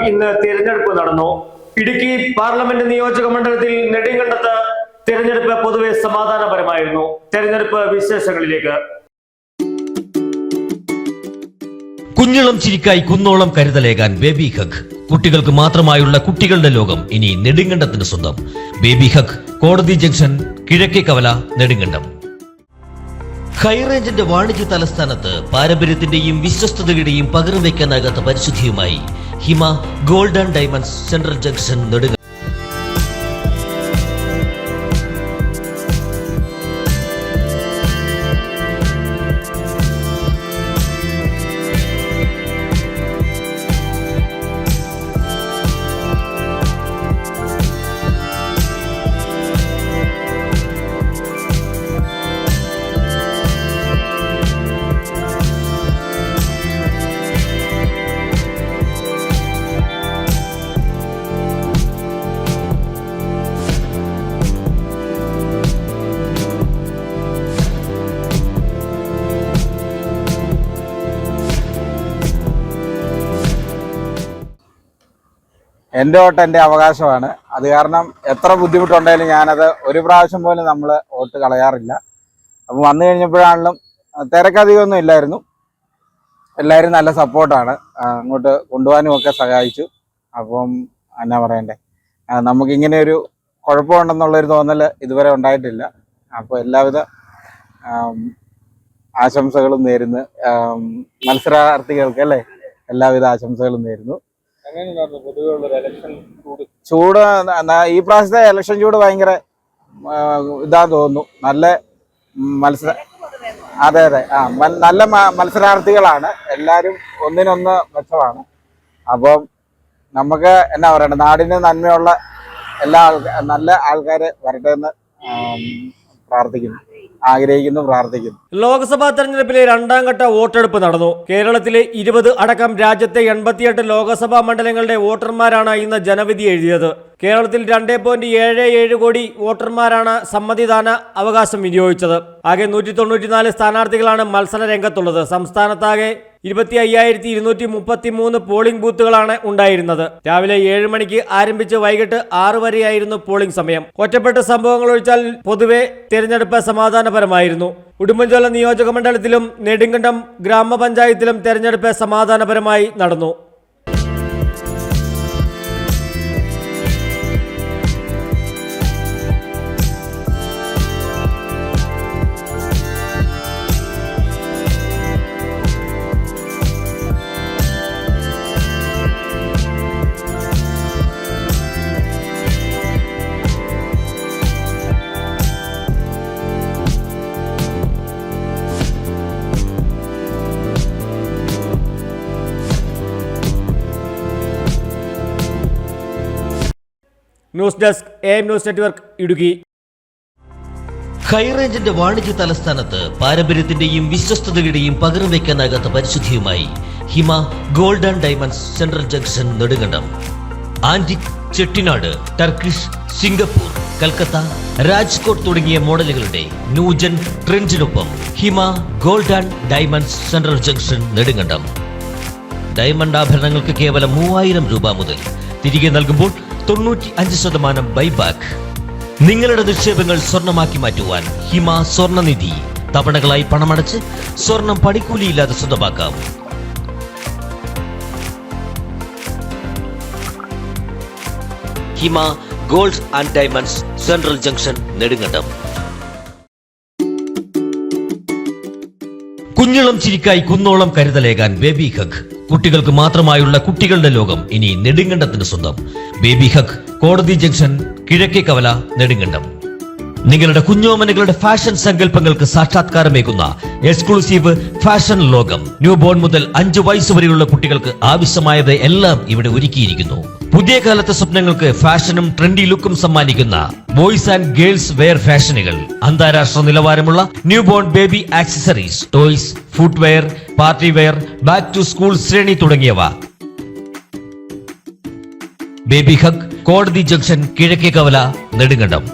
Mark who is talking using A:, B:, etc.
A: ഇന്ന് തിരഞ്ഞെടുപ്പ് നടന്നു. ഇടുക്കി പാർലമെന്റ് നിയോജക മണ്ഡലത്തിൽ നെടുങ്കണ്ടത്ത് തിരഞ്ഞെടുപ്പ് പൊതുവെ സമാധാനപരമായിരുന്നു. തെരഞ്ഞെടുപ്പ് വിശേഷങ്ങളിലേക്ക്.
B: കുഞ്ഞിളം ചിരിക്കായി കുന്നോളം കരുതലേകാൻ ബേബി ഹഗ്. കുട്ടികൾക്ക് മാത്രമായുള്ള കുട്ടികളുടെ ലോകം ഇനി നെടുങ്കണ്ടത്തിന് സ്വന്തം. ബേബി ഹഗ്, കോടതി ജംഗ്ഷൻ, കിഴക്കേ കവല, നെടുങ്കണ്ടം. ഹൈറേഞ്ചിന്റെ വാണിജ്യ തലസ്ഥാനത്ത് പാരമ്പര്യത്തിന്റെയും വിശ്വസ്തതയുടെയും പകരം വയ്ക്കാനാകാത്ത പരിശുദ്ധിയുമായി Hima gold and diamonds, central junction, Nedumkandam.
C: എൻ്റെ വോട്ട് എൻ്റെ അവകാശമാണ്. അത് കാരണം എത്ര ബുദ്ധിമുട്ടുണ്ടെങ്കിലും ഞാനത് ഒരു പ്രാവശ്യം പോലും നമ്മൾ വോട്ട് കളയാറില്ല. അപ്പം വന്നു കഴിഞ്ഞപ്പോഴാണെങ്കിലും തിരക്കധികമൊന്നും ഇല്ലായിരുന്നു. എല്ലാവരും നല്ല സപ്പോർട്ടാണ്, അങ്ങോട്ട് കൊണ്ടുപോകാനും ഒക്കെ സഹായിച്ചു. അപ്പം എന്നാ പറയണ്ടേ, നമുക്കിങ്ങനെ ഒരു കുഴപ്പമുണ്ടെന്നുള്ളൊരു തോന്നൽ ഇതുവരെ ഉണ്ടായിട്ടില്ല. അപ്പോൾ എല്ലാവിധ ആശംസകളും നേരുന്നു മത്സരാർത്ഥികൾക്ക്, അല്ലേ, എല്ലാവിധ ആശംസകളും നേരുന്നു. ചൂട് ഈ പ്രാവശ്യത്തെ ഇലക്ഷൻ ചൂട് ഭയങ്കര ഇതാന്ന് തോന്നുന്നു. നല്ല അതെ നല്ല മത്സരാർത്ഥികളാണ് എല്ലാവരും, ഒന്നിനൊന്ന് മെച്ചമാണ്. അപ്പം നമുക്ക് എന്നാ പറയണ്ട, നാടിന് നന്മയുള്ള എല്ലാ നല്ല ആൾക്കാർ വരട്ടെ എന്ന് പ്രാർത്ഥിക്കുന്നു, ആഗ്രഹിക്കുന്നു, പ്രാർത്ഥിക്കുന്നു.
A: ലോക്സഭാ തെരഞ്ഞെടുപ്പിലെ രണ്ടാം ഘട്ട വോട്ടെടുപ്പ് നടന്നു. കേരളത്തിലെ 20 അടക്കം രാജ്യത്തെ 88 ലോക്സഭാ മണ്ഡലങ്ങളുടെ വോട്ടർമാരാണ് ഇന്ന് ജനവിധി എഴുതിയത്. കേരളത്തിൽ 2.77 കോടി വോട്ടർമാരാണ് സമ്മതിദാന അവകാശം വിനിയോഗിച്ചത്. ആകെ 194 സ്ഥാനാർത്ഥികളാണ് മത്സര രംഗത്തുള്ളത്. സംസ്ഥാനത്താകെ 25,233 പോളിംഗ് ബൂത്തുകളാണ് ഉണ്ടായിരുന്നത്. രാവിലെ 7 മണിക്ക് ആരംഭിച്ച് വൈകിട്ട് 6 വരെയായിരുന്നു പോളിംഗ് സമയം. ഒറ്റപ്പെട്ട സംഭവങ്ങൾ ഒഴിച്ചാൽ പൊതുവെ തെരഞ്ഞെടുപ്പ് സമാധാനപരമായിരുന്നു. ഉടുമ്പൻചോല നിയോജക മണ്ഡലത്തിലും നെടുങ്കണ്ടം ഗ്രാമപഞ്ചായത്തിലും തെരഞ്ഞെടുപ്പ് സമാധാനപരമായി നടന്നു. News desk, AM news network, Idukki.
B: ഹൈറേഞ്ചിന്റെ വാണിജ്യ തലസ്ഥാനത്ത് പാരമ്പര്യത്തിന്റെയും വിശ്വസ്തതയുടെയും പകരം വയ്ക്കാനാകാത്ത പരിശുദ്ധിയുമായി Hima gold and diamonds, central junction, Nedumkandam. Antique, Chettinad, Turkish, Singapore, Calcutta, Rajkot തുടങ്ങിയ മോഡലുകളുടെ ന്യൂജൻ ട്രെൻഡിനൊപ്പം Hima gold and diamonds, central junction, Nedumkandam. Diamond ആഭരണങ്ങൾക്ക് കേവലം 3000 രൂപ മുതൽ. തിരികെ നൽകുമ്പോൾ 95% ബൈബാക്ക്. നിങ്ങളുടെ നിക്ഷേപങ്ങൾ സ്വർണമാക്കി മാറ്റുവാൻ ഹിമ സ്വർണനിധി. തവണകളായി പണമടച്ച് സ്വർണം പണിക്കൂലിയില്ലാതെ സ്വന്തമാക്കാം. Hima gold and diamonds, central junction, Nedumkandam. കുഞ്ഞിളം ചിരിക്കായി കുന്നോളം കരുതലേകാൻ ബേബി ഹഗ്. കുട്ടികൾക്ക് മാത്രമായുള്ള കുട്ടികളുടെ ലോകം ഇനി നെടുങ്കണ്ടത്തിന് സ്വന്തം. ബേബി ഹഗ്, കോടതി ജംഗ്ഷൻ, കിഴക്കേ കവല, നെടുങ്കണ്ടം. നിങ്ങളുടെ കുഞ്ഞോമനകളുടെ ഫാഷൻ സങ്കല്പങ്ങൾക്ക് സാക്ഷാത്കാരമേകുന്ന എക്സ്ക്ലൂസീവ് ഫാഷൻ ലോകം. ന്യൂ ബോൺ മുതൽ 5 വയസ്സുവരെയുള്ള കുട്ടികൾക്ക് ആവശ്യമായത് എല്ലാം ഇവിടെ ഒരുക്കിയിരിക്കുന്നു. പുതിയ കാലത്തെ സ്വപ്നങ്ങൾക്ക് ഫാഷനും ട്രെൻഡി ലുക്കും സമ്മാനിക്കുന്ന ബോയ്സ് ആൻഡ് ഗേൾസ് വെയർ ഫാഷനുകൾ. അന്താരാഷ്ട്ര നിലവാരമുള്ള new born baby accessories, toys, footwear, party wear, back to school ശ്രേണി തുടങ്ങിയവ. ബേബി ഹഗ്, കോടതി ജംഗ്ഷൻ, കിഴക്കേ കവല, നെടുങ്കണ്ടം.